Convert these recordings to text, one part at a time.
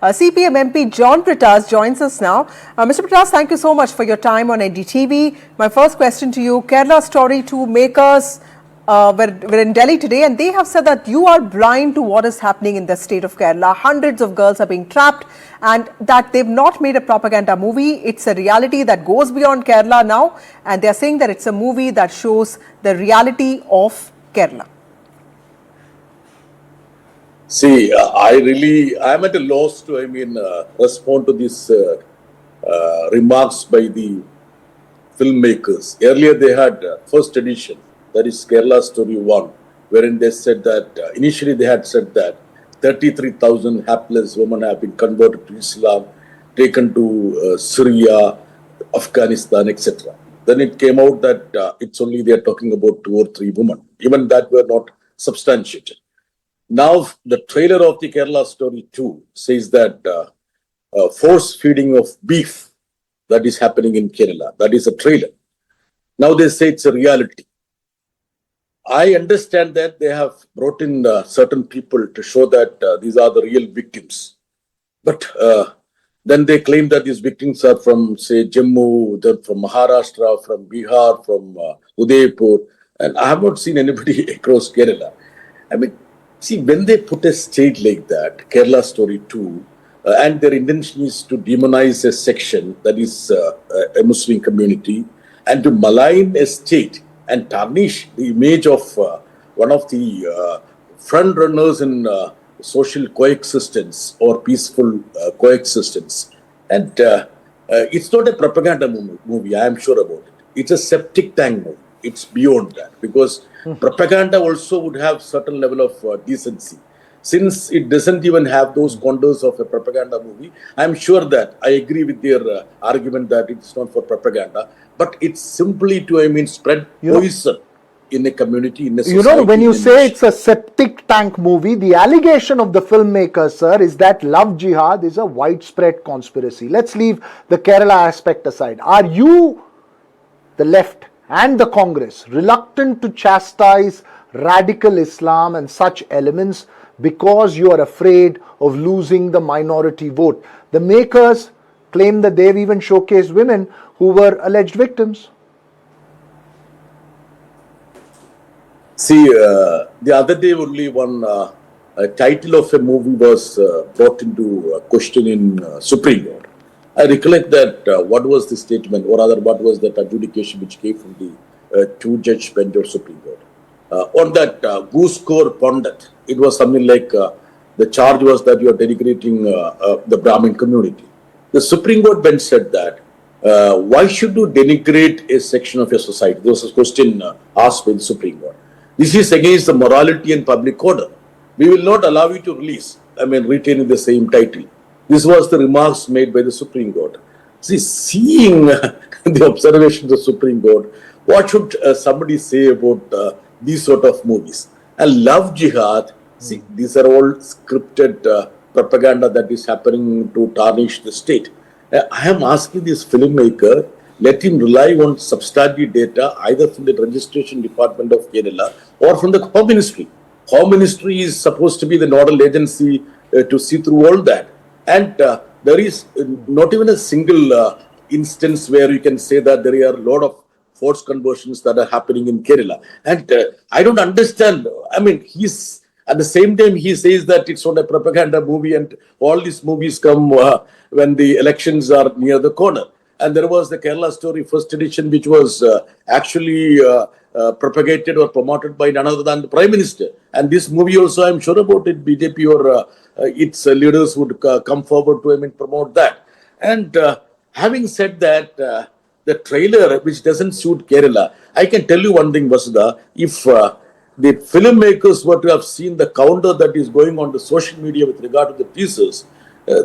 CPIM MP John Brittas joins us now. Mr. Brittas, thank you so much for your time on NDTV. My first question to you, Kerala Story 2 makers were in Delhi today, and they have said that you are blind to what is happening in the state of Kerala. Hundreds of girls are being trapped, and that they've not made a propaganda movie. It's a reality that goes beyond Kerala now, and they're saying that it's a movie that shows the reality of Kerala. See, I'm at a loss to, respond to these remarks by the filmmakers. Earlier they had first edition, that is Kerala Story 1, wherein they said that, initially they had said that 33,000 hapless women have been converted to Islam, taken to Syria, Afghanistan, etc. Then it came out that it's only they are talking about 2 or 3 women. Even that were not substantiated. Now, the trailer of the Kerala Story 2 says that force feeding of beef that is happening in Kerala. That is a trailer. Now they say it's a reality. I understand that they have brought in certain people to show that these are the real victims. But then they claim that these victims are from, say, Jammu, from Maharashtra, from Bihar, from Udaipur. And I have not seen anybody across Kerala. See, when they put a state like that, Kerala Story 2, and their intention is to demonize a section, that is a Muslim community, and to malign a state and tarnish the image of one of the front runners in social coexistence or peaceful coexistence. And it's not a propaganda movie, I am sure about it. It's a septic tank movie. It's beyond that, because propaganda also would have certain level of decency. Since it doesn't even have those contours of a propaganda movie, I'm sure that I agree with their argument that it's not for propaganda, but it's simply to, spread poison in a community, in a society. When you say it's a septic tank movie, the allegation of the filmmakers, sir, is that love jihad is a widespread conspiracy. Let's leave the Kerala aspect aside. Are you, the left and the Congress, reluctant to chastise radical Islam and such elements because you are afraid of losing the minority vote? The makers claim that they've even showcased women who were alleged victims. See, the other day only one title of a movie was brought into question in Supreme Court. I recollect that what was the statement, or rather what was that adjudication which came from the 2-judge bench of Supreme Court. On that goose core pundit, it was something like the charge was that you are denigrating the Brahmin community. The Supreme Court bench said that why should you denigrate a section of your society? There was a question asked by the Supreme Court. This is against the morality and public order. We will not allow you to release, retaining the same title. This was the remarks made by the Supreme Court. See, seeing the observations of the Supreme Court, what should somebody say about these sort of movies? And love jihad, see, these are all scripted propaganda that is happening to tarnish the state. I am asking this filmmaker, let him rely on substantive data either from the registration department of Kerala or from the Home Ministry. Home Ministry is supposed to be the nodal agency to see through all that. And there is not even a single instance where you can say that there are a lot of forced conversions that are happening in Kerala. And I don't understand. He's at the same time he says that it's not a propaganda movie, and all these movies come when the elections are near the corner. And there was the Kerala Story first edition, which was actually propagated or promoted by none other than the Prime Minister. And this movie also, I'm sure about it, BJP or its leaders would come forward to promote that. And having said that, the trailer, which doesn't suit Kerala, I can tell you one thing, Vasudha, if the filmmakers were to have seen the counter that is going on the social media with regard to the teasers,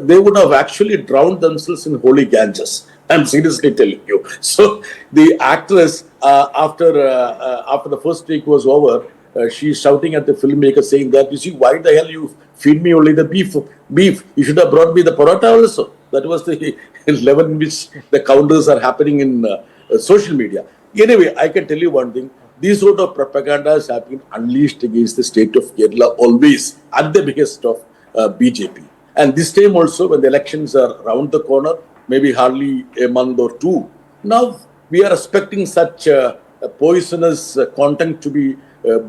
they would have actually drowned themselves in holy Ganges. I'm seriously telling you. So the actress, after the first week was over, she's shouting at the filmmaker saying that, you see, why the hell you feed me only the beef? You should have brought me the paratha also. That was the level in which the counters are happening in social media. Anyway, I can tell you one thing. These sort of propagandas have been unleashed against the state of Kerala always at the behest of BJP. And this time also, when the elections are around the corner, maybe hardly a month or two, now we are expecting such poisonous content to be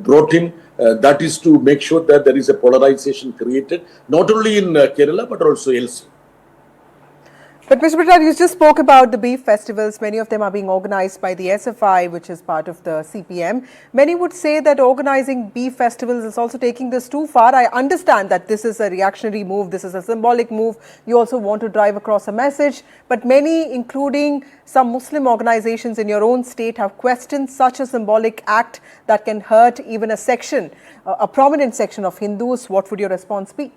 brought in. That is to make sure that there is a polarization created, not only in Kerala, but also elsewhere. But Mr. Brittas, you just spoke about the beef festivals. Many of them are being organized by the SFI, which is part of the CPM. Many would say that organizing beef festivals is also taking this too far. I understand that this is a reactionary move. This is a symbolic move. You also want to drive across a message. But many, including some Muslim organizations in your own state, have questioned such a symbolic act that can hurt even a section, a prominent section of Hindus. What would your response be?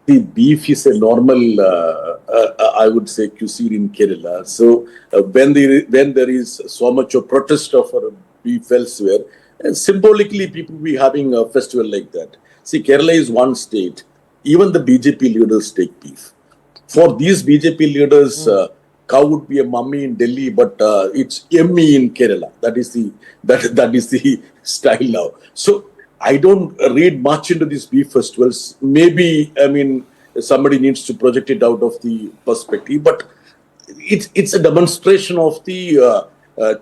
The beef is a normal, I would say, cuisine in Kerala. So when there is so much of protest of beef elsewhere, symbolically people will be having a festival like that. See, Kerala is one state. Even the BJP leaders take beef. For these BJP leaders, cow would be a mummy in Delhi, but it's yummy in Kerala. That is the style now. So I don't read much into these beef festivals. Maybe, I mean, somebody needs to project it out of the perspective, but it's a demonstration of the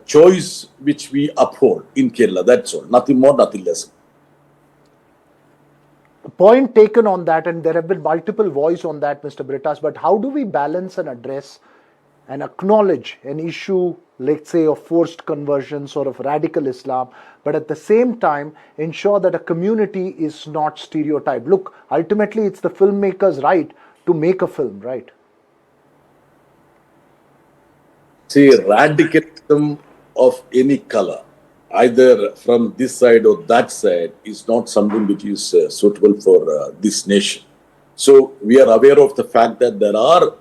choice which we uphold in Kerala. That's all. Nothing more, nothing less. Point taken on that, and there have been multiple voices on that, Mr. Brittas, but how do we balance and address and acknowledge an issue, let's say, of forced conversions or of radical Islam, but at the same time ensure that a community is not stereotyped? Look, ultimately it's the filmmaker's right to make a film, right? See, radicalism of any color, either from this side or that side, is not something which is suitable for this nation. So we are aware of the fact that there are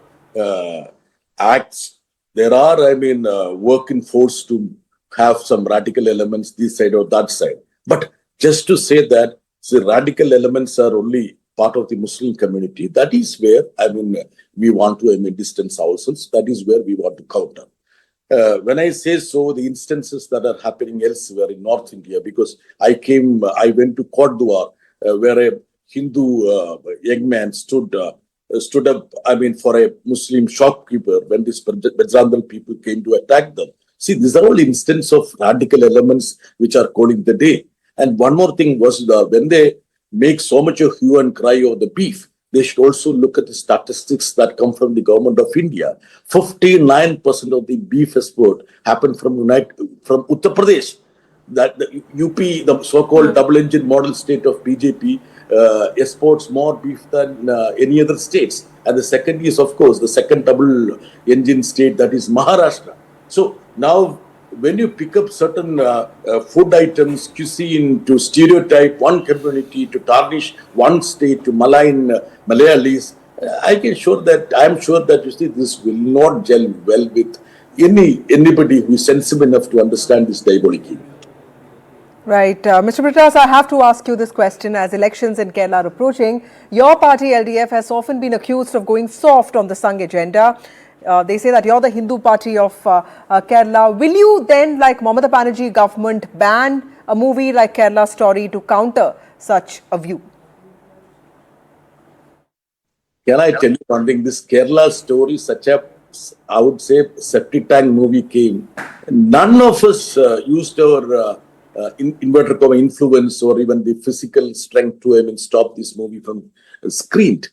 acts, there are, working force to have some radical elements this side or that side. But just to say that the radical elements are only part of the Muslim community, that is where, we want to, distance ourselves. That is where we want to counter. When I say so, the instances that are happening elsewhere in North India, because I went to Kodwar, where a Hindu young man stood up, for a Muslim shopkeeper when these Bajrandal people came to attack them. See, these are all instances of radical elements which are calling the day. And one more thing was when they make so much of hue and cry over the beef, they should also look at the statistics that come from the government of India. 59% of the beef export happened from Uttar Pradesh. That the UP, the so-called double-engine model state of BJP, exports more beef than any other states. And the second is, of course, the second double-engine state, that is Maharashtra. So now, when you pick up certain food items, cuisine, to stereotype one community, to tarnish one state, to malign Malayalis, I am sure that you see this will not gel well with anybody who is sensible enough to understand this diabolic game. Right. Mr. Brittas, I have to ask you this question. As elections in Kerala are approaching, your party, LDF, has often been accused of going soft on the Sangh agenda. They say that you're the Hindu party of Kerala. Will you then, like Mamata Banerjee government, ban a movie like Kerala Story to counter such a view? Can I tell you one thing? This Kerala Story, such a, I would say, Septic tank movie came. None of us used our inverted comma influence or even the physical strength to stop this movie from screened.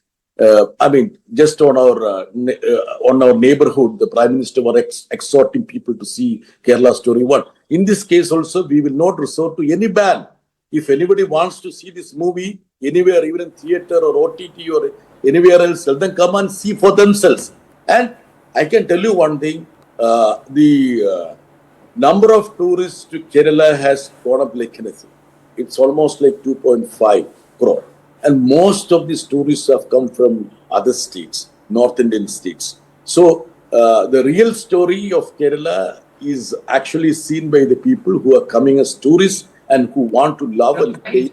Just on our neighborhood, the Prime Minister was exhorting people to see Kerala Story 1. In this case also, we will not resort to any ban. If anybody wants to see this movie anywhere, even in theatre or OTT or anywhere else, let them come and see for themselves. And I can tell you one thing, the number of tourists to Kerala has gone up like anything. It's almost like 2.5 crore. And most of these tourists have come from other states, North Indian states. So the real story of Kerala is actually seen by the people who are coming as tourists and who want to love and play